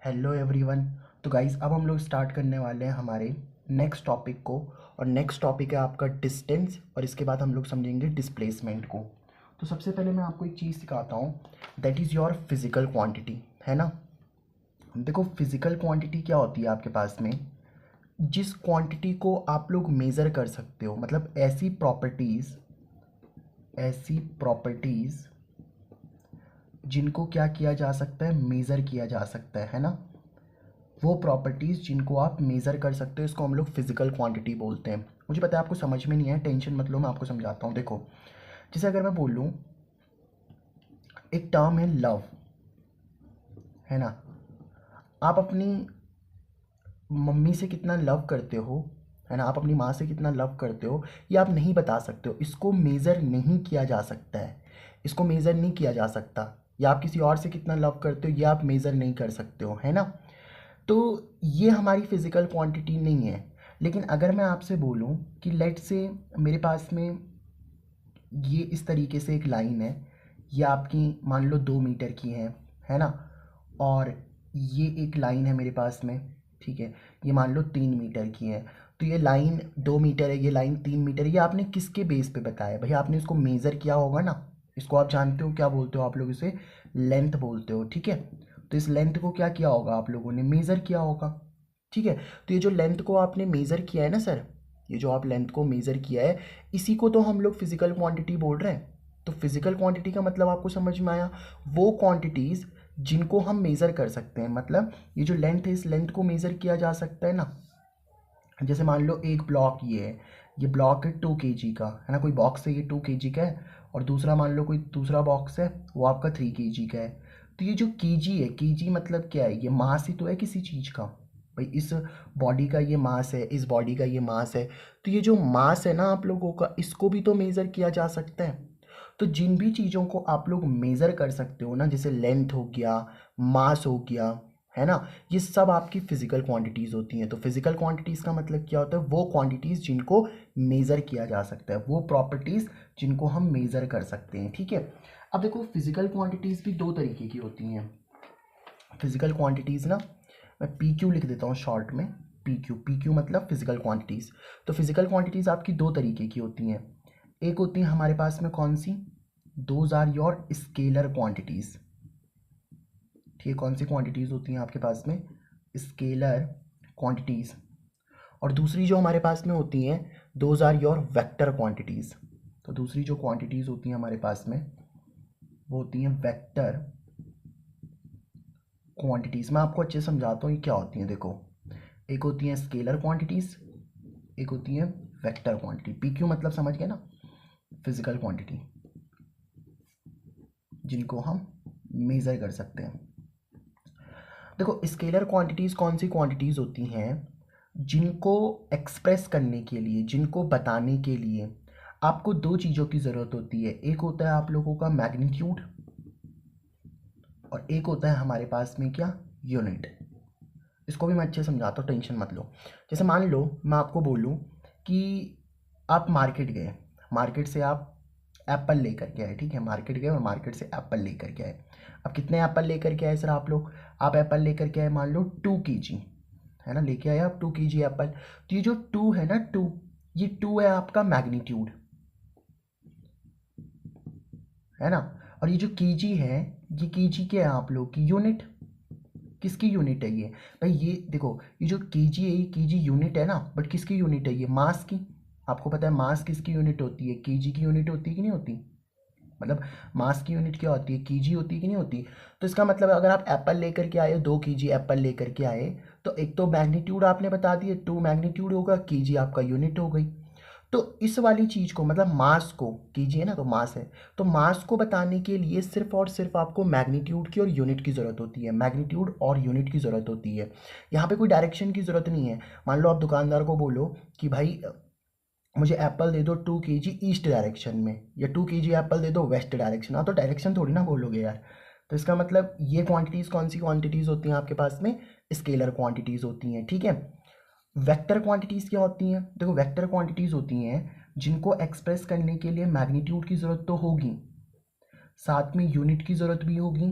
Hello everyone. तो guys अब हम लोग स्टार्ट करने वाले हैं हमारे नेक्स्ट टॉपिक को। और नेक्स्ट टॉपिक है आपका डिस्टेंस, और इसके बाद हम लोग समझेंगे डिस्प्लेसमेंट को। तो सबसे पहले मैं आपको एक चीज़ सिखाता हूँ, that is your physical quantity, है ना। देखो फिजिकल क्वांटिटी क्या होती है आपके पास में, जिस क्वांटिटी को आप लोग मेज़र कर सकते हो, मतलब ऐसी प्रॉपर्टीज़ जिनको क्या किया जा सकता है, मेज़र किया जा सकता है ना। वो प्रॉपर्टीज़ जिनको आप मेज़र कर सकते हो, इसको हम लोग फिजिकल क्वांटिटी बोलते हैं। मुझे पता है आपको समझ में नहीं है, टेंशन मत लो, मैं आपको समझाता हूँ। देखो जैसे अगर मैं बोल लूँ, एक टर्म है लव, है ना। आप अपनी मम्मी से कितना लव करते हो, है ना, आप अपनी माँ से कितना लव करते हो, ये आप नहीं बता सकते हो। इसको मेज़र नहीं किया जा सकता है, इसको मेज़र नहीं किया जा सकता। या आप किसी और से कितना लव करते हो, ये आप मेज़र नहीं कर सकते हो, है ना। तो ये हमारी फिज़िकल क्वांटिटी नहीं है। लेकिन अगर मैं आपसे बोलूँ कि लेट से मेरे पास में ये इस तरीके से एक लाइन है, ये आपकी मान लो 2 मीटर की है ना। और ये एक लाइन है मेरे पास में, ठीक है, ये मान लो 3 मीटर की है। तो ये लाइन 2 मीटर है, ये लाइन 3 मीटर है। ये आपने किसके बेस पे बताया भाई, आपने इसको मेज़र किया होगा ना। इसको आप जानते हो क्या बोलते हो, आप लोग इसे लेंथ बोलते हो, ठीक है। तो इस लेंथ को क्या किया होगा, आप लोगों ने मेज़र किया होगा, ठीक है। तो ये जो लेंथ को आपने मेज़र किया है ना सर, ये जो आप लेंथ को मेज़र किया है, इसी को तो हम लोग फिज़िकल क्वांटिटी बोल रहे हैं। तो फिज़िकल क्वांटिटी का मतलब आपको समझ में आया, वो क्वांटिटीज़ जिनको हम मेज़र कर सकते हैं। मतलब ये जो लेंथ है, इस लेंथ को मेज़र किया जा सकता है ना। जैसे मान लो एक ब्लॉक ये है, ये ब्लॉक है 2 kg का, है ना। कोई बॉक्स है ये 2 kg का है, और दूसरा मान लो कोई दूसरा बॉक्स है, वो आपका 3 kg का है। तो ये जो केजी है, केजी मतलब क्या है, ये मास ही तो है किसी चीज़ का। भाई इस बॉडी का ये मास है, इस बॉडी का ये मास है। तो ये जो मास है ना आप लोगों का, इसको भी तो मेज़र किया जा सकता है। तो जिन भी चीज़ों को आप लोग मेज़र कर सकते हो ना, जैसे लेंथ हो गया, मास हो गया, है ना, ये सब आपकी फिजिकल क्वांटिटीज़ होती हैं। तो फिजिकल क्वांटिटीज़ का मतलब क्या होता है, वो क्वांटिटीज़ जिनको मेज़र किया जा सकता है, वो प्रॉपर्टीज़ जिनको हम मेज़र कर सकते हैं, ठीक है। अब देखो फिजिकल क्वांटिटीज़ भी दो तरीके की होती हैं। फिजिकल क्वांटिटीज़ ना, मैं पी क्यू लिख देता हूँ शॉर्ट में, पी क्यू मतलब फिजिकल क्वांटिटीज़। तो फिजिकल क्वांटिटीज़ आपकी दो तरीके की होती हैं। एक होती है हमारे पास में कौन सी, those are your scalar quantities, ठीक है। कौन सी क्वांटिटीज़ होती हैं आपके पास में, स्केलर क्वांटिटीज़। और दूसरी जो हमारे पास में होती हैं, those are your vector quantities. तो दूसरी जो क्वांटिटीज़ होती हैं हमारे पास में, वो होती हैं वेक्टर क्वांटिटीज़। मैं आपको अच्छे से समझाता हूँ ये क्या होती हैं। देखो एक होती हैं स्केलर क्वांटिटीज़, एक होती हैं वेक्टर क्वांटिटी। पी क्यू मतलब समझ गए ना, फिजिकल क्वांटिटी जिनको हम मेज़र कर सकते हैं। देखो स्केलर क्वांटिटीज़ कौन सी क्वांटिटीज़ होती हैं, जिनको एक्सप्रेस करने के लिए, जिनको बताने के लिए आपको दो चीज़ों की ज़रूरत होती है। एक होता है आप लोगों का मैग्नीट्यूड, और एक होता है हमारे पास में क्या, यूनिट। इसको भी मैं अच्छे से समझाता हूँ, टेंशन मत लो। जैसे मान लो मैं आपको बोलूँ कि आप मार्केट गए, मार्केट से आप एप्पल लेकर के आए, ठीक है। मार्केट गए और मार्केट से एप्पल लेकर के आए। अब कितने एप्पल लेकर के आए सर आप लोग, आप एप्पल लेकर के आए मान लो 2 kg, है ना, लेके आए आप 2 kg एप्पल। तो ये जो 2 है ना, 2, ये 2 है आपका मैग्नीट्यूड, है ना। और ये जो केजी है, ये केजी क्या है आप लोग की यूनिट। किसकी यूनिट है ये भाई, ये देखो ये जो केजी है, ये केजी यूनिट है ना, बट किसकी यूनिट है, ये मास की। आपको पता है मास किसकी यूनिट होती है, केजी की यूनिट होती है कि नहीं होती। मतलब मास की यूनिट क्या होती है, केजी होती है कि नहीं होती। तो इसका मतलब अगर आप एप्पल लेकर के आए, 2 kg एप्पल लेकर के आए, तो एक तो मैग्नीट्यूड आपने बता दिए, 2 मैग्नीट्यूड होगा, केजी आपका यूनिट हो गई। तो इस वाली चीज़ को, मतलब मास को, केजी है ना तो मास है, तो मास को बताने के लिए सिर्फ और सिर्फ आपको मैग्नीट्यूड की और यूनिट की ज़रूरत होती है, मैग्नीट्यूड और यूनिट की ज़रूरत होती है। यहाँ पे कोई डायरेक्शन की ज़रूरत नहीं है। मान लो आप दुकानदार को बोलो कि भाई मुझे एप्पल दे दो 2 kg ईस्ट डायरेक्शन में, या 2 kg एप्पल दे दो वेस्ट डायरेक्शन। हाँ तो डायरेक्शन थोड़ी ना बोलोगे यार। तो इसका मतलब ये क्वांटिटीज़ कौन सी क्वांटिटीज़ होती हैं आपके पास में, स्केलर क्वांटिटीज़ होती हैं, ठीक है। वेक्टर क्वांटिटीज़ क्या होती हैं, देखो वेक्टर क्वांटिटीज़ होती हैं जिनको एक्सप्रेस करने के लिए मैग्नीट्यूड की ज़रूरत तो होगी, साथ में यूनिट की ज़रूरत भी होगी,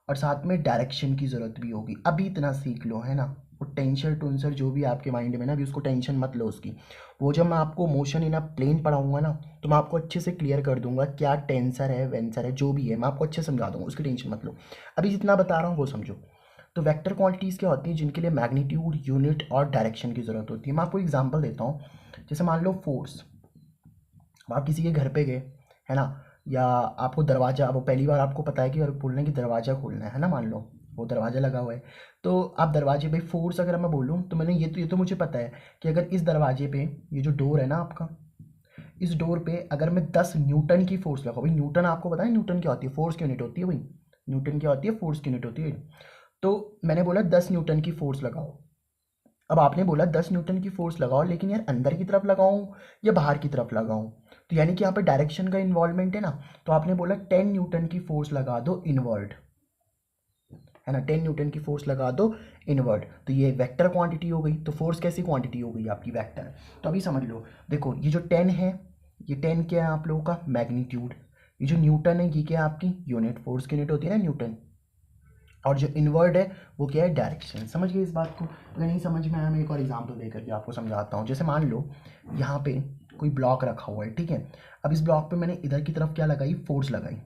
और साथ में डायरेक्शन की ज़रूरत भी होगी। अभी इतना सीख लो, है ना। वो टेंसर टूंसर जो भी आपके माइंड में ना, अभी उसको टेंशन मत लो उसकी। वो जब मैं आपको मोशन इन अ प्लेन पढ़ाऊंगा ना, तो मैं आपको अच्छे से क्लियर कर दूंगा क्या टेंसर है वेंसर है जो भी है, मैं आपको अच्छे से समझा दूंगा, उसकी टेंशन मत लो। अभी जितना बता रहा हूँ वो समझो। तो वेक्टर क्वांटिटीज़ क्या होती हैं, जिनके लिए मैग्नीट्यूड, यूनिट और डायरेक्शन की ज़रूरत होती है। मैं आपको एग्जांपल देता हूँ। जैसे मान लो फोर्स, आप किसी के घर पे गए, है ना, या आपको दरवाज़ा, वो पहली बार आपको पता है कि बोलना है कि दरवाज़ा खोलना है ना, मान लो वो दरवाज़ा लगा हुआ है, तो आप दरवाजे पे फोर्स अगर मैं बोलूँ तो मैंने ये तो मुझे पता है कि अगर इस दरवाजे पे, ये जो डोर है ना आपका, इस डोर पे अगर मैं 10 न्यूटन की फोर्स लगाऊँ, भाई न्यूटन आपको पता है न्यूटन क्या होती है, फोर्स की यूनिट होती है भाई। न्यूटन क्या होती है, फोर्स की यूनिट होती है। तो मैंने बोला 10 न्यूटन की फोर्स लगाओ। अब आपने बोला 10 न्यूटन की फोर्स लगाओ, लेकिन यार अंदर की तरफ लगाऊं या बाहर की तरफ लगाऊं, तो यानी कि यहाँ पे डायरेक्शन का इन्वॉल्वमेंट है ना। तो आपने बोला 10 न्यूटन की फोर्स लगा दो इनवर्ड, है ना, 10 न्यूटन की फोर्स लगा दो इनवर्ड। तो ये वेक्टर क्वांटिटी हो गई। तो फोर्स कैसी क्वांटिटी हो गई आपकी, वेक्टर। तो अभी समझ लो, देखो ये जो 10 है, ये 10 क्या है आप लोगों का, मैग्नीट्यूड। ये जो न्यूटन है ये क्या है आपकी यूनिट, फोर्स की यूनिट होती है ना न्यूटन। और जो इनवर्ड है वो क्या है, डायरेक्शन। समझ गए इस बात को। अगर नहीं समझ में आया, मैं एक और एग्जांपल देकर के आपको समझाता हूँ। जैसे मान लो यहाँ पे कोई ब्लॉक रखा हुआ है, ठीक है। अब इस ब्लॉक पे मैंने इधर की तरफ क्या लगाई, फोर्स लगाई।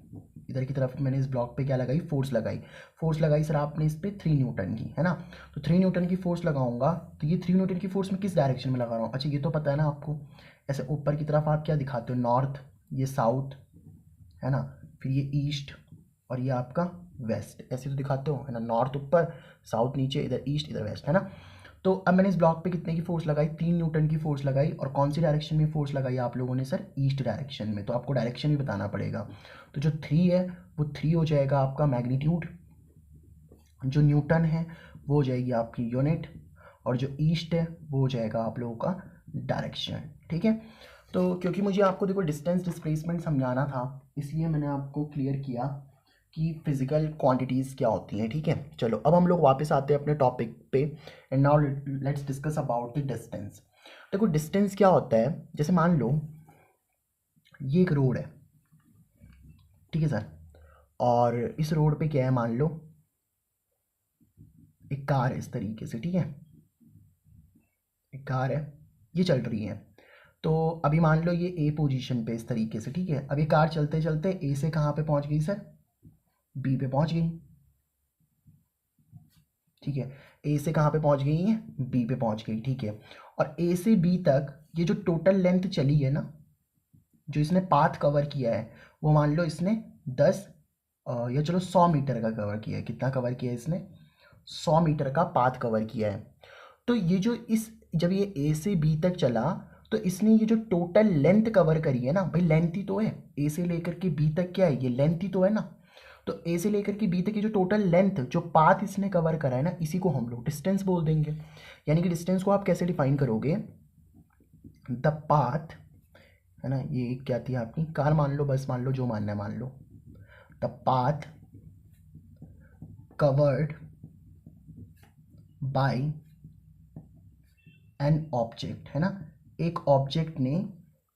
इधर की तरफ मैंने इस ब्लॉक पे क्या लगाई, फोर्स लगाई। फोर्स लगाई सर आपने इस पे 3 न्यूटन की, है ना। तो 3 न्यूटन की फोर्स लगाऊंगा, तो ये 3 न्यूटन की फोर्स में किस डायरेक्शन में लगा रहा हूँ, अच्छा ये तो पता है ना आपको। ऐसे ऊपर की तरफ आप क्या दिखाते हो, नॉर्थ, ये साउथ, है ना, फिर ये ईस्ट और ये आपका वेस्ट, ऐसे तो दिखाते हो, है ना, नॉर्थ ऊपर, साउथ नीचे, इधर ईस्ट इधर वेस्ट, है ना। तो अब मैंने इस ब्लॉक पे कितने की फोर्स लगाई, 3 न्यूटन की फोर्स लगाई। और कौन सी डायरेक्शन में फोर्स लगाई आप लोगों ने सर, ईस्ट डायरेक्शन में। तो आपको डायरेक्शन भी बताना पड़ेगा। तो जो 3 है वो 3 हो जाएगा आपका मैग्नीट्यूड, जो न्यूटन है वो हो जाएगी आपकी यूनिट, और जो ईस्ट है वो हो जाएगा आप लोगों का डायरेक्शन, ठीक है। तो क्योंकि मुझे आपको देखो डिस्टेंस डिस्प्लेसमेंट समझाना था, इसलिए मैंने आपको क्लियर किया कि फिजिकल क्वांटिटीज़ क्या होती हैं, ठीक है। चलो अब हम लोग वापस आते हैं अपने टॉपिक पे। And now let's discuss about the distance. देखो डिस्टेंस क्या होता है, जैसे मान लो ये एक रोड है, ठीक है सर, और इस रोड पे क्या है, मान लो एक कार है इस तरीके से, ठीक है, एक कार है, ये चल रही है। तो अभी मान लो ये ए पोजीशन पे इस तरीके से, ठीक है। अब ये कार चलते चलते ए से कहाँ पे पहुंच गई सर, बी पे पहुंच गई, ठीक है। ए से कहाँ पे पहुंच गई है, बी पे पहुंच गई, ठीक है। और ए से बी तक ये जो टोटल लेंथ चली है ना, जो इसने पाथ कवर किया है, वो मान लो इसने 10 या चलो 100 मीटर का कवर किया है। कितना कवर किया है इसने, 100 मीटर का पाथ कवर किया है। तो ये जो इस, जब ये ए से बी तक चला, तो इसने ये जो टोटल लेंथ कवर करी है ना, भाई लेंथ ही तो है, ए से लेकर के बी तक क्या है, ये लेंथ ही तो है ना। तो ए से लेकर के बी तक की जो टोटल लेंथ, जो पाथ इसने कवर करा है ना, इसी को हम लोग डिस्टेंस बोल देंगे। यानी कि डिस्टेंस को आप कैसे डिफाइन करोगे, द पाथ, है ना, ये क्या थी आपकी कार, मान लो, बस मान लो, जो मानना है मान लो, the path covered by an object, है ना। एक ऑब्जेक्ट ने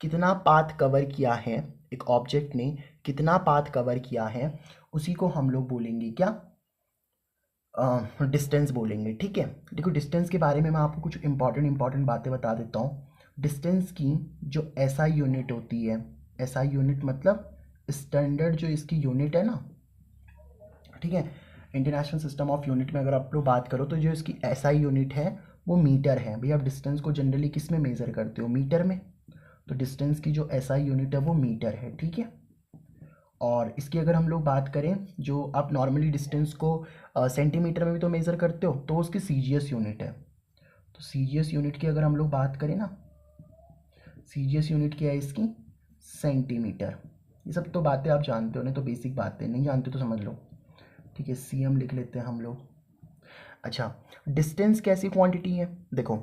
कितना पाथ कवर किया है, एक ऑब्जेक्ट ने कितना पाथ कवर किया है, उसी को हम लोग बोलेंगे क्या, डिस्टेंस बोलेंगे, ठीक है। देखो डिस्टेंस के बारे में मैं आपको कुछ इंपॉर्टेंट बातें बता देता हूँ। डिस्टेंस की जो एसआई यूनिट होती है, एसआई यूनिट मतलब स्टैंडर्ड जो इसकी यूनिट है ना, ठीक है, इंटरनेशनल सिस्टम ऑफ यूनिट में अगर आप लोग बात करो, तो जो इसकी एसआई यूनिट है वो मीटर है। भैया आप डिस्टेंस को जनरली किस में मेज़र करते हो, मीटर में। तो डिस्टेंस की जो एसआई यूनिट है वो मीटर है, ठीक है। और इसकी अगर हम लोग बात करें, जो आप नॉर्मली डिस्टेंस को सेंटीमीटर में भी तो मेज़र करते हो, तो उसकी सीजीएस यूनिट है। तो सीजीएस यूनिट की अगर हम लोग बात करें ना, सीजीएस यूनिट क्या है इसकी, सेंटीमीटर। ये सब तो बातें आप जानते हो, नहीं तो बेसिक बातें नहीं जानते तो समझ लो, ठीक है। सीएम लिख लेते हैं हम लोग। अच्छा, डिस्टेंस कैसी क्वांटिटी है, देखो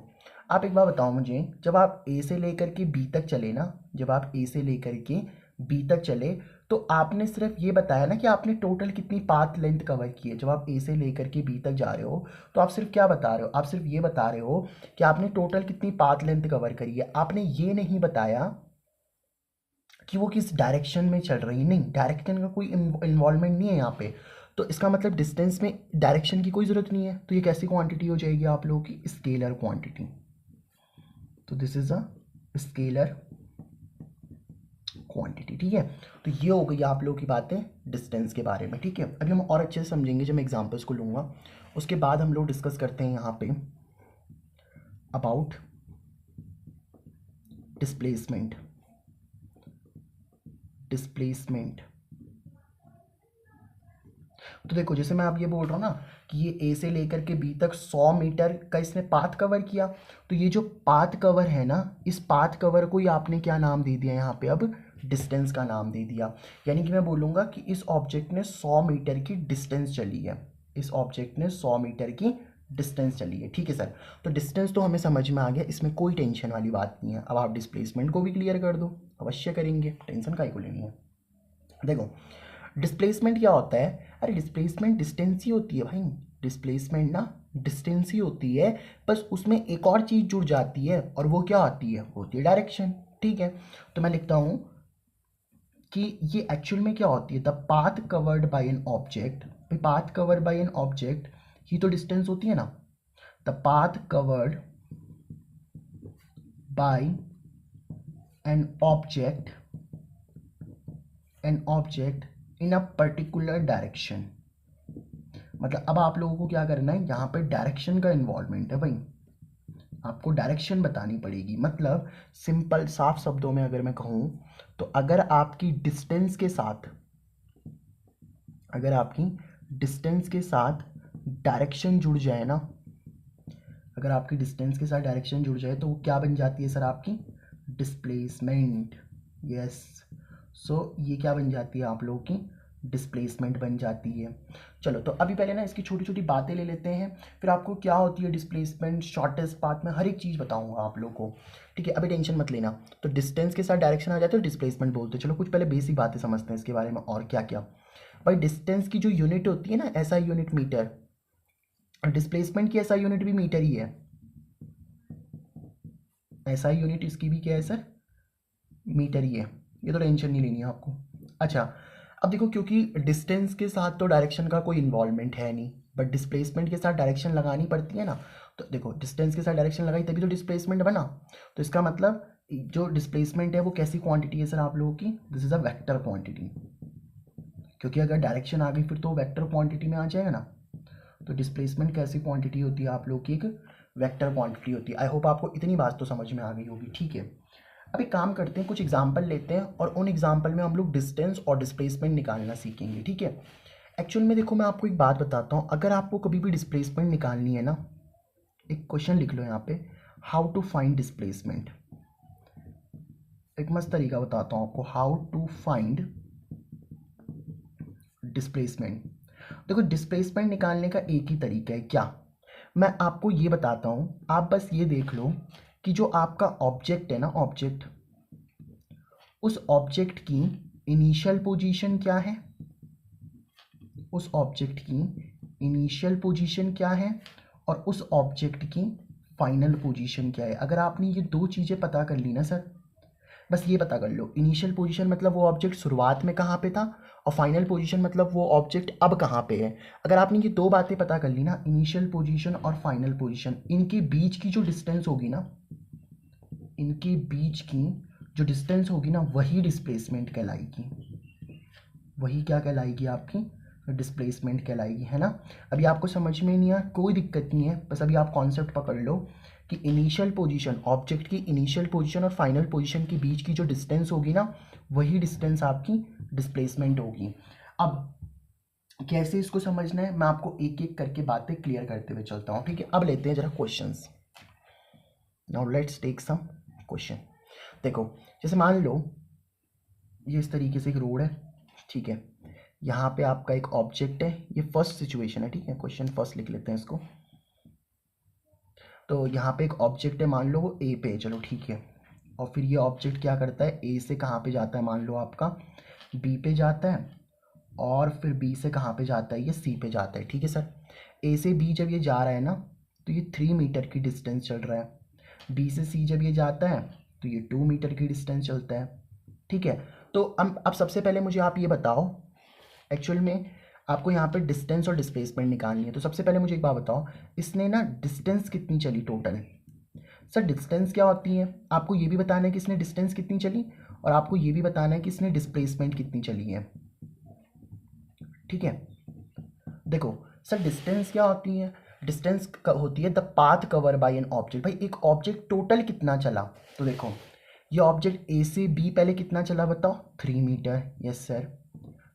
आप एक बार बताओ मुझे, जब आप ए से लेकर के बी तक चले ना, जब आप ए से लेकर के बी तक चले, तो आपने सिर्फ ये बताया ना कि आपने टोटल कितनी पाथ लेंथ कवर की है। जब आप ए से लेकर के बी तक जा रहे हो, तो आप सिर्फ क्या बता रहे हो, आप सिर्फ ये बता रहे हो कि आपने टोटल कितनी पाथ लेंथ कवर करी है। आपने ये नहीं बताया कि वो किस डायरेक्शन में चल रही है। नहीं, डायरेक्शन का कोई इन्वॉल्वमेंट नहीं है यहाँ पे। तो इसका मतलब डिस्टेंस में डायरेक्शन की कोई ज़रूरत नहीं है, तो ये कैसी क्वांटिटी हो जाएगी आप लोगों की? Scalar quantity. तो this is a scalar quantity, ठीक है। तो ये हो गई आप लोगों की बातें डिस्टेंस के बारे में, ठीक है। अभी हम और अच्छे से समझेंगे जब मैं एग्जांपल्स को लूँगा, उसके बाद हम लोग डिस्कस करते हैं यहाँ पे अबाउट डिस्प्लेसमेंट। तो देखो, जैसे मैं अब ये बोल रहा हूँ ना कि ये ए से लेकर के बी तक 100 मीटर का इसने पाथ कवर किया, तो ये जो पाथ कवर है ना, इस पाथ कवर को ही आपने क्या नाम दे दिया यहाँ पे? अब डिस्टेंस का नाम दे दिया। यानी कि मैं बोलूँगा कि इस ऑब्जेक्ट ने 100 मीटर की डिस्टेंस चली है, इस ऑब्जेक्ट ने 100 मीटर की डिस्टेंस चली है, ठीक है सर। तो डिस्टेंस तो हमें समझ में आ गया, इसमें कोई टेंशन वाली बात नहीं है। अब आप डिस्प्लेसमेंट को भी क्लियर कर दो, अवश्य करेंगे, टेंशन काहे को लेनी है। देखो डिस्प्लेसमेंट क्या होता है? अरे डिस्प्लेसमेंट डिस्टेंस ही होती है भाई, डिस्प्लेसमेंट ना डिस्टेंस ही होती है, बस उसमें एक और चीज़ जुड़ जाती है, और वो क्या आती है? होती है डायरेक्शन, ठीक है। तो मैं लिखता हूँ कि ये एक्चुअल में क्या होती है? The path covered by an object. Path covered by an object ही तो डिस्टेंस होती है ना। The path covered by an object in a particular direction. मतलब अब आप लोगों को क्या करना है, यहाँ पे डायरेक्शन का इन्वॉल्वमेंट है भाई, आपको डायरेक्शन बतानी पड़ेगी। मतलब सिंपल साफ शब्दों में अगर मैं कहूँ तो अगर आपकी डिस्टेंस के साथ डायरेक्शन जुड़ जाए ना, अगर आपकी डिस्टेंस के साथ डायरेक्शन जुड़ जाए तो वो क्या बन जाती है सर? आपकी डिस्प्लेसमेंट। यस, सो ये क्या बन जाती है आप लोगों की? डिस्प्लेसमेंट बन जाती है। चलो, तो अभी पहले ना इसकी छोटी छोटी बातें ले लेते हैं, फिर आपको क्या होती है डिस्प्लेसमेंट, शॉर्टेस्ट पाथ में हर एक चीज़ बताऊंगा आप लोगों को, ठीक है। अभी टेंशन मत लेना। तो डिस्टेंस के साथ डायरेक्शन आ जाते तो डिस्प्लेसमेंट बोलते हैं। चलो कुछ पहले बेसिक बातें समझते हैं इसके बारे में, और क्या क्या भाई। डिस्टेंस की जो यूनिट होती है ना, ऐसा यूनिट मीटर, डिस्प्लेसमेंट की ऐसा यूनिट भी मीटर ही है। ऐसा यूनिट इसकी भी क्या है सर? मीटर ही है। ये तो टेंशन नहीं लेनी है आपको। अच्छा, अब देखो, क्योंकि डिस्टेंस के साथ तो डायरेक्शन का कोई इन्वॉल्वमेंट है नहीं, बट डिस्प्लेसमेंट के साथ डायरेक्शन लगानी पड़ती है ना। तो देखो, डिस्टेंस के साथ डायरेक्शन लगाई तभी तो डिस्प्लेसमेंट बना। तो इसका मतलब जो डिस्प्लेसमेंट है वो कैसी क्वांटिटी है सर आप लोगों की? This is a vector quantity, क्योंकि अगर डायरेक्शन आ गई फिर तो वेक्टर क्वांटिटी में आ जाएगा ना। तो डिस्प्लेसमेंट कैसी क्वांटिटी होती है आप लोग की? एक वेक्टर क्वांटिटी होती है। आई होप आपको इतनी बात तो समझ में आ गई होगी, ठीक है। अब एक काम करते हैं, कुछ एग्जाम्पल लेते हैं और उन एग्जाम्पल में हम लोग डिस्टेंस और डिस्प्लेसमेंट निकालना सीखेंगे, ठीक है। एक्चुअल में देखो, मैं आपको एक बात बताता हूँ, अगर आपको कभी भी डिस्प्लेसमेंट निकालनी है ना, एक क्वेश्चन लिख लो यहाँ पे, हाउ टू फाइंड डिस्प्लेसमेंट। एक मस्त तरीका बताता हूँ आपको, हाउ टू फाइंड डिस्प्लेसमेंट। देखो, डिस्प्लेसमेंट निकालने का एक ही तरीका है, क्या? मैं आपको ये बताता हूँ, आप बस ये देख लो कि जो आपका ऑब्जेक्ट है ना, ऑब्जेक्ट, उस ऑब्जेक्ट की इनिशियल पोजीशन क्या है, उस ऑब्जेक्ट की इनिशियल पोजीशन क्या है, और उस ऑब्जेक्ट की फाइनल पोजीशन क्या है। अगर आपने ये दो चीज़ें पता कर ली ना सर, बस ये पता कर लो, इनिशियल पोजीशन मतलब वो ऑब्जेक्ट शुरुआत में कहाँ पे था, और फाइनल पोजीशन मतलब वो ऑब्जेक्ट अब कहाँ पे है। अगर आपने ये दो बातें पता कर ली ना, इनिशियल पोजीशन और फाइनल पोजीशन, इनके बीच की जो डिस्टेंस होगी ना, इनके बीच की जो डिस्टेंस होगी ना, वही डिस्प्लेसमेंट कहलाएगी। वही क्या कहलाएगी? आपकी डिस्प्लेसमेंट कहलाएगी, है ना। अभी आपको समझ में नहीं आया, कोई दिक्कत नहीं है, बस अभी आप कॉन्सेप्ट पकड़ लो कि इनिशियल पोजीशन, ऑब्जेक्ट की इनिशियल पोजीशन और फाइनल पोजीशन के बीच की जो डिस्टेंस होगी ना, वही डिस्टेंस आपकी डिस्प्लेसमेंट होगी। अब कैसे इसको समझना है, मैं आपको एक एक करके बातें क्लियर करते हुए चलता हूँ, ठीक है। अब लेते हैं जरा questions. Now let's take some question. देखो, जैसे मान लो ये इस तरीके से एक रोड है, ठीक है। यहाँ पे आपका एक ऑब्जेक्ट है, ये फर्स्ट सिचुएशन है, ठीक है। क्वेश्चन फर्स्ट लिख लेते हैं इसको। तो यहाँ पे एक ऑब्जेक्ट है, मान लो वो ए पे है, चलो ठीक है। और फिर ये ऑब्जेक्ट क्या करता है, ए से कहाँ पे जाता है, मान लो आपका बी पे जाता है, और फिर बी से कहाँ पे जाता है, ये सी पे जाता है, ठीक है सर। ए से बी जब ये जा रहा है ना, तो ये 3 मीटर की डिस्टेंस चल रहा है। बी से सी जब ये जाता है तो ये 2 मीटर की डिस्टेंस चलता है, ठीक है। तो अब सबसे पहले मुझे आप ये बताओ, एक्चुअल में आपको यहाँ पे डिस्टेंस और डिस्प्लेसमेंट निकालनी है। तो सबसे पहले मुझे एक बात बताओ, इसने ना डिस्टेंस कितनी चली टोटल? सर डिस्टेंस क्या होती है, आपको ये भी बताना है कि इसने डिस्टेंस कितनी चली, और आपको ये भी बताना है कि इसने डिस्प्लेसमेंट कितनी चली है। ठीक है, देखो सर डिस्टेंस क्या होती है, डिस्टेंस होती है the path cover by an object. भाई एक ऑब्जेक्ट टोटल कितना चला, तो देखो ये ऑब्जेक्ट ए से बी पहले कितना चला बताओ, 3 मीटर, यस सर।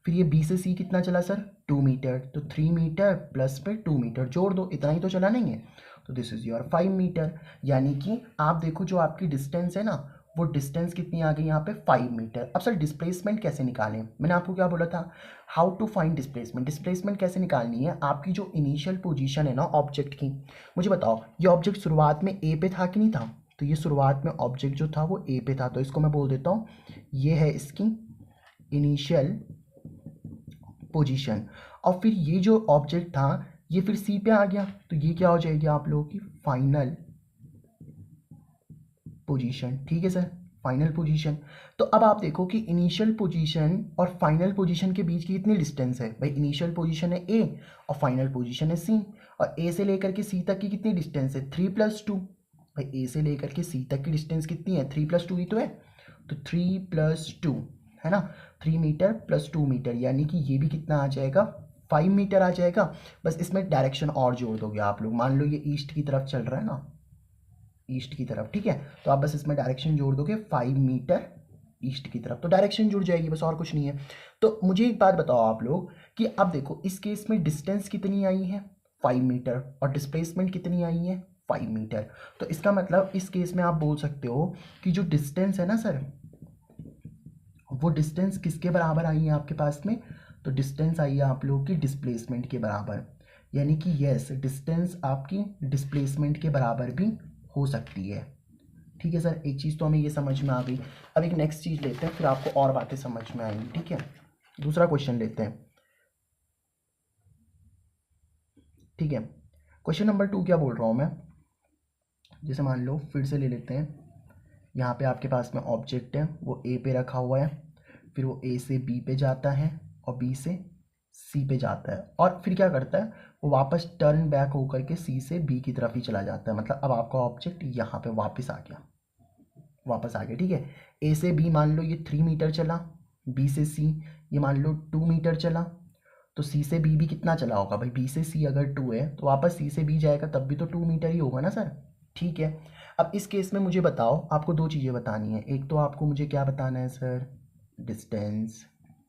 फिर ये बी से सी कितना चला सर, 2 मीटर, तो 3 मीटर प्लस पे 2 मीटर जोड़ दो, इतना ही तो चला नहीं है, तो दिस इज योर 5 मीटर। यानी कि आप देखो जो आपकी डिस्टेंस है ना, वो डिस्टेंस कितनी आ गई यहाँ पे, 5 मीटर। अब सर डिस्प्लेसमेंट कैसे निकालें, मैंने आपको क्या बोला था, how to find displacement. Displacement कैसे निकालनी है, आपकी जो इनिशियल पोजीशन है ना ऑब्जेक्ट की, मुझे बताओ ये ऑब्जेक्ट शुरुआत में ए पे था कि नहीं था, तो ये शुरुआत में ऑब्जेक्ट जो था वो ए पे था, तो इसको मैं बोल देता हूँ ये है इसकी इनिशियल पोजीशन। और फिर ये जो ऑब्जेक्ट था ये फिर सी पे आ गया, तो ये क्या हो जाएगी आप लोगों की फाइनल पोजीशन। ठीक है सर, फाइनल पोजीशन। तो अब आप देखो कि इनिशियल पोजीशन और फाइनल पोजीशन के बीच की कितनी डिस्टेंस है, भाई इनिशियल पोजीशन है ए और फाइनल पोजीशन है सी, और ए से लेकर के सी तक की कितनी डिस्टेंस है, 3+2। भाई ए से लेकर के सी तक की डिस्टेंस कितनी है, 3+2 ही तो है, तो 3+2 है ना, 3 मीटर प्लस 2 मीटर, यानी कि ये भी कितना आ जाएगा, 5 मीटर आ जाएगा। बस इसमें डायरेक्शन और जोड़ दोगे आप लोग, मान लो ये ईस्ट की तरफ चल रहा है ना, ईस्ट की तरफ, ठीक है, तो आप बस इसमें डायरेक्शन जोड़ दोगे 5 मीटर ईस्ट की तरफ, तो डायरेक्शन जुड़ जाएगी, बस और कुछ नहीं है। तो मुझे एक बात बताओ आप लोग कि अब देखो इस केस में डिस्टेंस कितनी आई है, 5 मीटर, और डिस्प्लेसमेंट कितनी आई है, 5 मीटर। तो इसका मतलब इस केस में आप बोल सकते हो कि जो डिस्टेंस है ना सर, वो डिस्टेंस किसके बराबर आई है आपके पास में, तो डिस्टेंस आई है आप लोगों की डिस्प्लेसमेंट के बराबर। यानी कि यस डिस्टेंस आपकी डिस्प्लेसमेंट के बराबर भी हो सकती है। ठीक है सर, एक चीज़ तो हमें ये समझ में आ गई। अब एक नेक्स्ट चीज़ लेते हैं, फिर आपको और बातें समझ में आएंगी। ठीक है, दूसरा क्वेश्चन लेते हैं। ठीक है, क्वेश्चन नंबर 2 क्या बोल रहा हूँ मैं, जैसे मान लो फिर से ले लेते हैं, यहाँ पे आपके पास में ऑब्जेक्ट है वो ए पे रखा हुआ है, फिर वो ए से बी पे जाता है और बी से सी पे जाता है, और फिर क्या करता है वो वापस टर्न बैक होकर के सी से बी की तरफ ही चला जाता है। मतलब अब आपका ऑब्जेक्ट यहाँ पे वापस आ गया, वापस आ गया। ठीक है, ए से बी मान लो ये 3 मीटर चला, बी से सी ये मान लो 2 मीटर चला, तो सी से बी भी कितना चला होगा, भाई बी से सी अगर 2 है तो वापस सी से बी जाएगा तब भी तो 2 मीटर ही होगा ना सर। ठीक है, अब इस केस में मुझे बताओ, आपको दो चीज़ें बतानी है, एक तो आपको मुझे क्या बताना है सर, डिस्टेंस,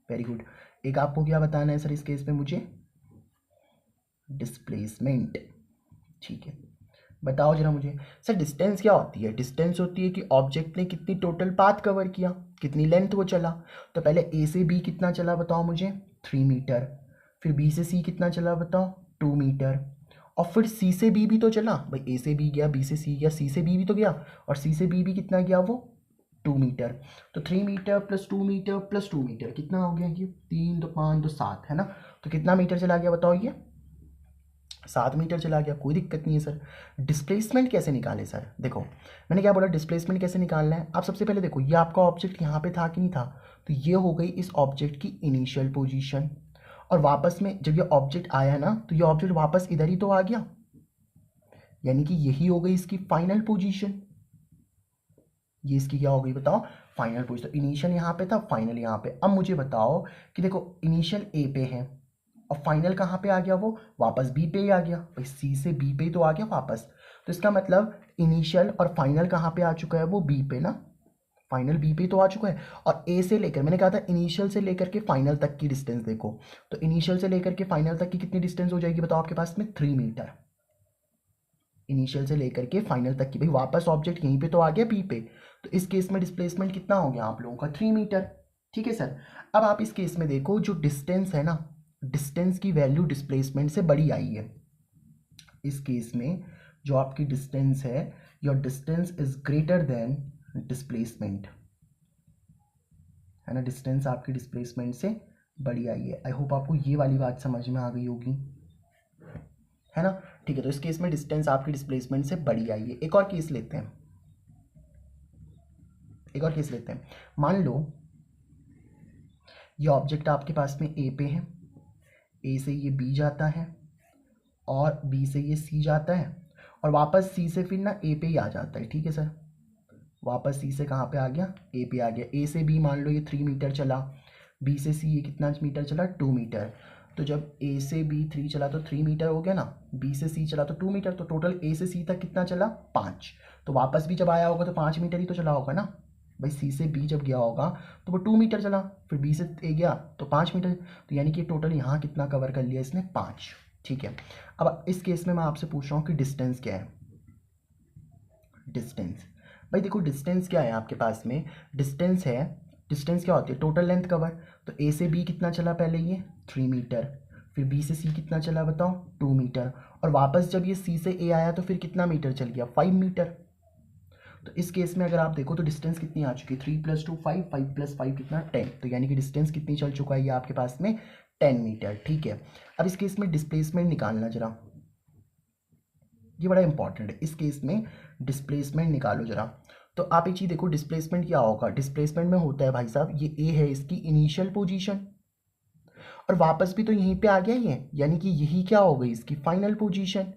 वेरी गुड। एक आपको क्या बताना है सर इस केस में मुझे, डिस्प्लेसमेंट। ठीक है, बताओ जरा मुझे सर डिस्टेंस क्या होती है। डिस्टेंस होती है कि ऑब्जेक्ट ने कितनी टोटल पाथ कवर किया, कितनी लेंथ वो चला। तो पहले ए से बी कितना चला बताओ मुझे, 3 मीटर, फिर बी से सी कितना चला बताओ, 2 मीटर, और फिर सी से बी भी तो चला, भाई ए से बी गया, बी से सी गया, सी से बी भी तो गया, और सी से बी भी कितना गया वो 2 मीटर। तो 3 metre plus 2 metre plus 2 metre कितना हो गया, ये 3 तो 5 तो 7 है ना, तो कितना मीटर चला गया बताओ, ये 7 मीटर चला गया, कोई दिक्कत नहीं है सर। डिस्प्लेसमेंट कैसे निकाले सर, देखो मैंने क्या बोला, डिस्प्लेसमेंट कैसे निकालना है। आप सबसे पहले देखो ये आपका ऑब्जेक्ट यहाँ पे था कि नहीं था, तो ये हो गई इस ऑब्जेक्ट की इनिशियल पोजीशन, और वापस में जब ये ऑब्जेक्ट आया ना तो ये ऑब्जेक्ट वापस इधर ही तो आ गया, यानी कि यही हो गई इसकी फाइनल पोजीशन। ये इसकी क्या हो गई बताओ, फाइनल पोजीशन। तो इनिशियल यहाँ पे था, फाइनल यहाँ पे। अब मुझे बताओ कि देखो इनिशियल ए पे है और फाइनल कहाँ पे आ गया, वो वापस बी पे ही आ गया, भाई सी से बी पे ही तो आ गया वापस। तो इसका मतलब इनिशियल और फाइनल कहाँ पे आ चुका है, वो बी पे ना, फाइनल बी पे तो आ चुका है। और ए से लेकर, मैंने कहा था इनिशियल से लेकर के फाइनल तक की डिस्टेंस देखो, तो इनिशियल से लेकर के फाइनल तक की कितनी डिस्टेंस हो जाएगी बताओ आपके पास में, 3 मीटर। इनिशियल से लेकर के फाइनल तक की, भाई वापस ऑब्जेक्ट यहीं पे तो आ गया बी पे, तो इस केस में डिस्प्लेसमेंट कितना हो गया आप लोगों का, 3 मीटर। ठीक है सर, अब आप इस केस में देखो जो डिस्टेंस है ना, डिस्टेंस की वैल्यू डिस्प्लेसमेंट से बड़ी आई है। इस केस में जो आपकी डिस्टेंस है, your distance is greater than displacement, है ना, डिस्टेंस आपकी डिस्प्लेसमेंट से बड़ी आई है। आई होप आपको ये वाली बात समझ में आ गई होगी, है ना। ठीक है, तो इस केस में डिस्टेंस आपकी डिस्प्लेसमेंट से बड़ी आई है। एक और केस लेते हैं, एक और केस लेते हैं। मान लो ये ऑब्जेक्ट आपके पास में ए पे है, ए से ये बी जाता है और बी से ये सी जाता है और वापस सी से फिर ना ए पे ही आ जाता है। ठीक है सर, वापस सी से कहाँ पे आ गया, ए पे आ गया। ए से बी मान लो ये 3 मीटर चला, बी से सी ये कितना मीटर चला, 2 मीटर। तो जब ए से बी 3 चला तो 3 मीटर हो गया ना, बी से सी चला तो 2 मीटर, तो टोटल ए से सी तक कितना चला, 5। तो वापस भी जब आया होगा तो 5 मीटर ही तो चला होगा ना भाई। सी से बी जब गया होगा तो वो 2 मीटर चला, फिर बी से ए गया तो 5 मीटर। तो यानी कि टोटल यहाँ कितना कवर कर लिया इसने, 5। ठीक है, अब इस केस में मैं आपसे पूछ रहा हूँ कि डिस्टेंस क्या है। डिस्टेंस भाई देखो, डिस्टेंस क्या है आपके पास में, डिस्टेंस है, डिस्टेंस क्या होती है, टोटल लेंथ कवर। तो ए से बी कितना चला पहले, ये 3 मीटर, फिर बी से सी कितना चला बताओ, 2 मीटर, और वापस जब ये सी से ए आया तो फिर कितना मीटर चल गया, 5 मीटर। तो इस केस में अगर आप देखो तो डिस्टेंस कितनी आ चुकी है, 3 + 2 5, 5 + 5 कितना 10। तो यानी कि डिस्टेंस कितनी चल चुका है ये आपके पास में, 10 मीटर। ठीक है, अब इस केस में डिस्प्लेसमेंट निकालना जरा, ये बड़ा इंपॉर्टेंट है। इस केस में डिस्प्लेसमेंट निकालो जरा। तो आप एक चीज़ देखो, डिस्प्लेसमेंट क्या होगा, डिस्प्लेसमेंट में होता है भाई साहब, ये ए है इसकी इनिशियल पोजीशन और वापस भी तो यहीं पे आ गया ये, यानी कि यही क्या हो गई इसकी फाइनल पोजीशन।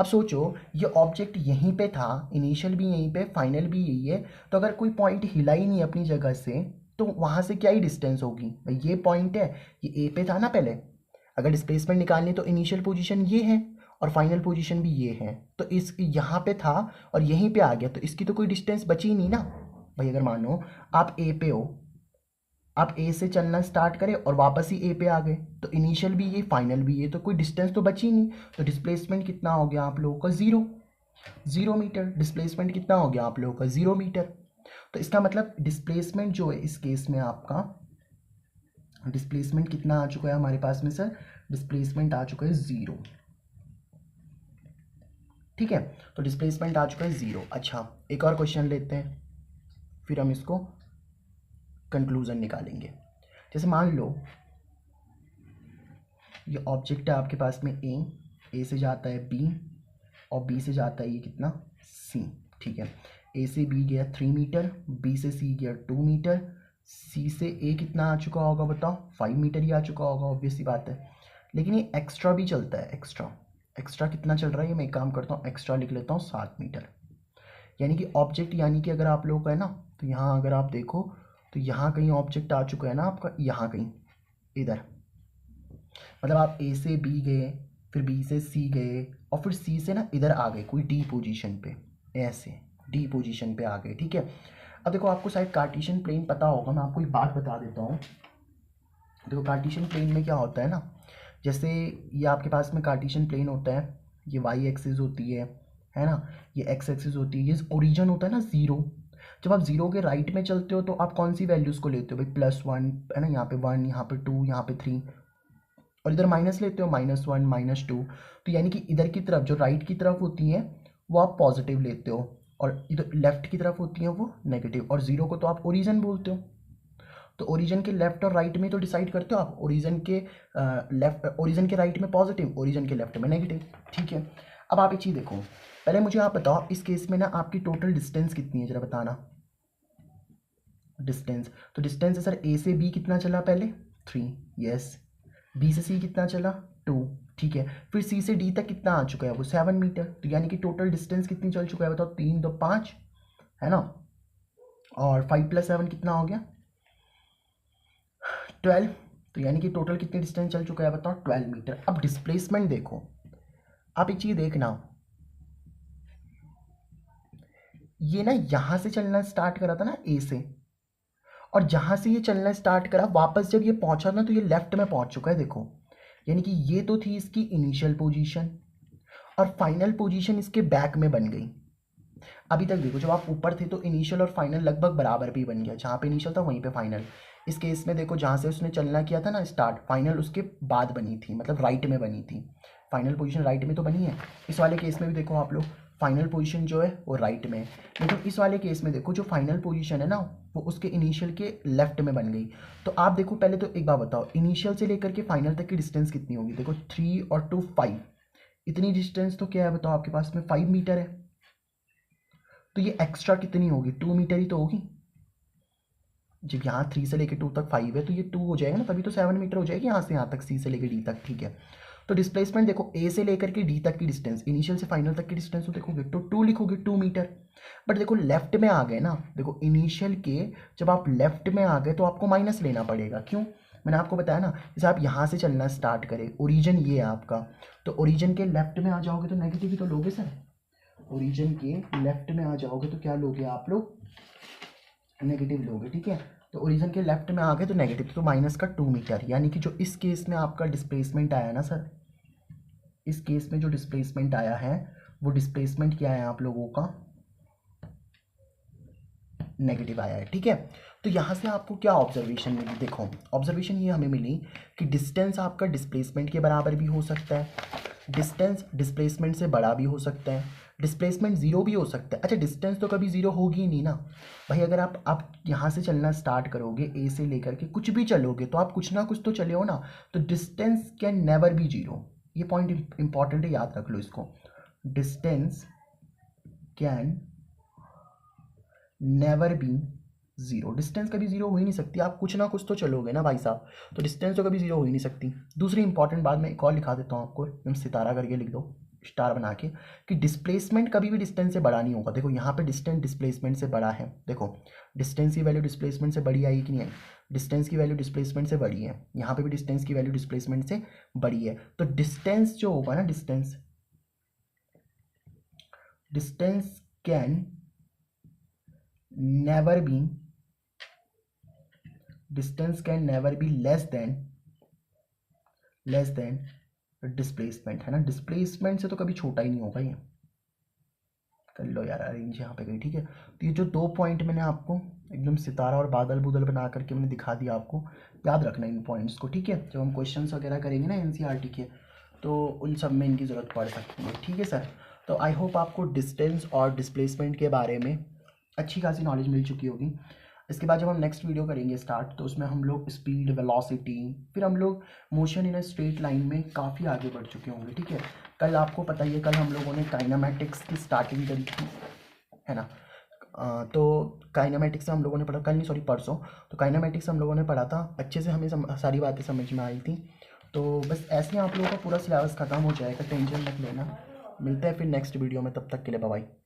अब सोचो ये ऑब्जेक्ट यहीं पे था, इनिशियल भी यहीं पे, फाइनल भी यही है, तो अगर कोई पॉइंट हिला ही नहीं अपनी जगह से तो वहाँ से क्या ही डिस्टेंस होगी भाई, ये पॉइंट है, ये ए पे था ना पहले। अगर डिस्प्लेसमेंट निकालनी तो इनिशियल पोजीशन ये है और फाइनल पोजीशन भी ये है, तो इस यहाँ पे था और यहीं पे आ गया, तो इसकी तो कोई डिस्टेंस बची ही नहीं ना भाई। अगर मानो आप ए पे हो, आप ए से चलना स्टार्ट करें और वापस ही ए पे आ गए, तो इनिशियल भी ये फाइनल भी ये, तो कोई डिस्टेंस तो बची नहीं। तो डिस्प्लेसमेंट कितना हो गया आप लोगों का, 0 मीटर। डिस्प्लेसमेंट कितना हो गया आप लोगों का, 0 मीटर। तो इसका मतलब डिस्प्लेसमेंट जो है इस केस में आपका, डिस्प्लेसमेंट कितना आ चुका है हमारे पास में सर, डिस्प्लेसमेंट आ चुका है 0। ठीक है, तो डिस्प्लेसमेंट आ चुका है 0। अच्छा, एक और क्वेश्चन लेते हैं, फिर हम इसको कंक्लूजन निकालेंगे। जैसे मान लो ये ऑब्जेक्ट है आपके पास में ए से जाता है बी और बी से जाता है ये कितना, सी। ठीक है, ए से बी गया 3 मीटर, बी से सी गया 2 मीटर, सी से ए कितना आ चुका होगा बताओ, 5 मीटर ही आ चुका होगा, ऑब्वियस सी बात है। लेकिन ये एक्स्ट्रा भी चलता है, एक्स्ट्रा कितना चल रहा है, ये मैं एक काम करता हूँ, एक्स्ट्रा लिख लेता हूँ 7 मीटर। यानी कि ऑब्जेक्ट, यानी कि अगर आप लोगों का है ना, तो यहाँ अगर आप देखो तो यहाँ कहीं ऑब्जेक्ट आ चुका है ना आपका, यहाँ कहीं इधर, मतलब आप ए से बी गए, फिर बी से सी गए और फिर सी से ना इधर आ गए कोई डी पोजीशन पे, ऐसे डी पोजीशन पे आ गए। ठीक है, अब देखो आपको शायद कार्टेशियन प्लेन पता होगा, मैं आपको एक बात बता देता हूँ। देखो कार्टेशियन प्लेन में क्या होता है ना, जैसे ये आपके पास में कार्टेशियन प्लेन होता है, ये वाई एक्सिस होती है ना, ये एक्स एक्सिस होती है, ये ओरिजिन होता है ना 0। जब आप 0 के राइट में चलते हो तो आप कौन सी वैल्यूज़ को लेते हो भाई, +1 है ना, यहाँ पे 1, यहाँ पे 2, यहाँ पे 3, और इधर माइनस लेते हो, -1 -2। तो यानी कि इधर की तरफ जो राइट की तरफ होती हैं वो आप पॉजिटिव लेते हो और इधर लेफ्ट की तरफ होती हैं वो नेगेटिव, और 0 को तो आप ओरिजिन बोलते हो। तो ओरिजिन के लेफ्ट और राइट में तो डिसाइड करते हो आप, ओरिजिन के लेफ्ट, ओरिजिन के राइट में पॉजिटिव, ओरिजिन के लेफ्ट में नेगेटिव। ठीक है, अब आप एक चीज़ देखो, पहले मुझे आप बताओ इस केस में ना आपकी टोटल डिस्टेंस कितनी है, जरा बताना डिस्टेंस। तो डिस्टेंस है सर, ए से बी कितना चला पहले, 3, यस। बी से सी कितना चला, 2, ठीक है। फिर सी से डी तक कितना आ चुका है वो, 7 मीटर। तो यानी कि टोटल डिस्टेंस कितनी चल चुका है बताओ, 3 2 5 है ना, और 5 + 7 कितना हो गया, 12। तो यानी कि टोटल कितनी डिस्टेंस चल चुका है बताओ, 12 मीटर। अब डिस्प्लेसमेंट देखो, आप एक चीज़ देखना, ये ना यहाँ से चलना स्टार्ट करा था ना ए से, और जहाँ से ये चलना स्टार्ट करा वापस जब ये पहुँचा ना तो ये लेफ्ट में पहुँच चुका है देखो। यानी कि ये तो थी इसकी इनिशियल पोजीशन और फाइनल पोजीशन इसके बैक में बन गई। अभी तक देखो, जब आप ऊपर थे तो इनिशियल और फाइनल लगभग बराबर भी बन गया, जहाँ पे इनिशियल था वहीं पे फाइनल। इस केस में देखो, जहाँ से उसने चलना किया था ना स्टार्ट, फाइनल उसके बाद बनी थी, मतलब राइट में बनी थी, फाइनल पोजीशन राइट में तो बनी है। इस वाले केस में भी देखो आप लोग, फाइनल पोजीशन जो है वो राइट में है, लेकिन इस वाले केस में देखो जो फाइनल पोजीशन है ना वो उसके इनिशियल के लेफ्ट में बन गई। तो आप देखो पहले तो एक बार बताओ, इनिशियल से लेकर के फाइनल तक की डिस्टेंस कितनी होगी, देखो 3 और 2 5, इतनी डिस्टेंस तो क्या है बताओ आपके पास में, 5 मीटर है। तो ये एक्स्ट्रा कितनी होगी, 2 मीटर ही तो होगी। जब यहाँ 3 से लेके 2 तक 5 है तो ये 2 हो जाएगा ना, तभी तो 7 मीटर हो जाएगी यहाँ से यहाँ तक, C से लेके D तक, ठीक है। तो डिस्प्लेसमेंट देखो A से लेकर के D तक की डिस्टेंस, इनिशियल से फाइनल तक की डिस्टेंस तो देखोगे तो 2 लिखोगे, 2 मीटर। बट देखो लेफ्ट में आ गए ना, देखो इनिशियल के जब आप लेफ्ट में आ गए तो आपको माइनस लेना पड़ेगा। क्यों? मैंने आपको बताया ना, जैसे आप यहाँ से चलना स्टार्ट करें, ओरिजिन ये है आपका, तो ओरिजिन के लेफ्ट में आ जाओगे तो नेगेटिव ही तो लोगे सर। ओरिजिन के लेफ्ट में आ जाओगे तो क्या लोगे आप लोग? नेगेटिव लोगे, ठीक है। तो ओरिजिन के लेफ्ट में आ गए तो नेगेटिव, तो माइनस का 2 मीटर, यानी कि जो इस केस में आपका डिस्प्लेसमेंट आया ना सर, इस केस में जो डिस्प्लेसमेंट आया है वो डिस्प्लेसमेंट क्या है आप लोगों का? नेगेटिव आया है, ठीक है। तो यहाँ से आपको क्या ऑब्जर्वेशन मिली? देखो ऑब्जर्वेशन ये हमें मिली कि डिस्टेंस आपका डिस्प्लेसमेंट के बराबर भी हो सकता है, डिस्टेंस डिस्प्लेसमेंट से बड़ा भी हो सकता है, डिस्प्लेसमेंट जीरो भी हो सकता है। अच्छा डिस्टेंस तो कभी जीरो होगी ही नहीं ना भाई। अगर आप यहाँ से चलना स्टार्ट करोगे, ए से लेकर के कुछ भी चलोगे तो आप कुछ ना कुछ तो चले हो ना, तो distance can never be zero. ये पॉइंट इंपॉर्टेंट है, याद रख लो इसको। Distance can never be zero, distance कभी जीरो हो ही नहीं सकती, आप कुछ ना कुछ तो चलोगे ना भाई साहब, तो डिस्टेंस तो कभी जीरो हो ही नहीं सकती। दूसरी इंपॉर्टेंट बात मैं एक और लिखा देता हूँ आपको, एकदम सितारा करके लिख दो, स्टार बना के, कि डिस्प्लेसमेंट कभी भी डिस्टेंस से बड़ा नहीं होगा। देखो यहाँ पे डिस्टेंस डिस्प्लेसमेंट से बड़ा है, देखो डिस्टेंस की वैल्यू डिस्प्लेसमेंट से बड़ी आई कि नहीं आई? डिस्टेंस की वैल्यू डिस्प्लेसमेंट से बड़ी है, यहाँ पे भी डिस्टेंस की वैल्यू डिस्प्लेसमेंट से बड़ी है। तो डिस्टेंस जो होगा ना, distance can never be, distance can never be less than displacement, है ना। डिस्प्लेसमेंट से तो कभी छोटा ही नहीं होगा ये। कर लो यार अरेंज यहाँ पे गई, ठीक है। तो ये जो 2 पॉइंट मैंने आपको एकदम सितारा और बादल बुदल बना करके मैंने दिखा दिया, आपको याद रखना इन पॉइंट्स को, ठीक है। जब हम क्वेश्चंस वगैरह करेंगे ना एनसीईआरटी के, तो उन सब में इनकी ज़रूरत पड़ सकती है, ठीक है सर। तो आई होप आपको डिस्टेंस और डिस्प्लेसमेंट के बारे में अच्छी खासी नॉलेज मिल चुकी होगी। इसके बाद जब हम नेक्स्ट वीडियो करेंगे स्टार्ट, तो उसमें हम लोग स्पीड, वेलोसिटी, फिर हम लोग motion in a straight line में काफ़ी आगे बढ़ चुके होंगे, ठीक है। कल आपको पता ही है, कल हम लोगों ने काइनेमैटिक्स की स्टार्टिंग करी थी, है ना। तो काइनेमैटिक्स हम लोगों ने पढ़ा, कल नहीं सॉरी परसों, तो काइनेमैटिक्स हम लोगों ने पढ़ा था, अच्छे से हमें सारी बातें समझ में आई थी। तो बस ऐसे ही आप लोगों का पूरा सिलेबस ख़त्म हो जाएगा, टेंशन मत लेना। मिलते हैं फिर नेक्स्ट वीडियो में, तब तक के लिए बाय बाय।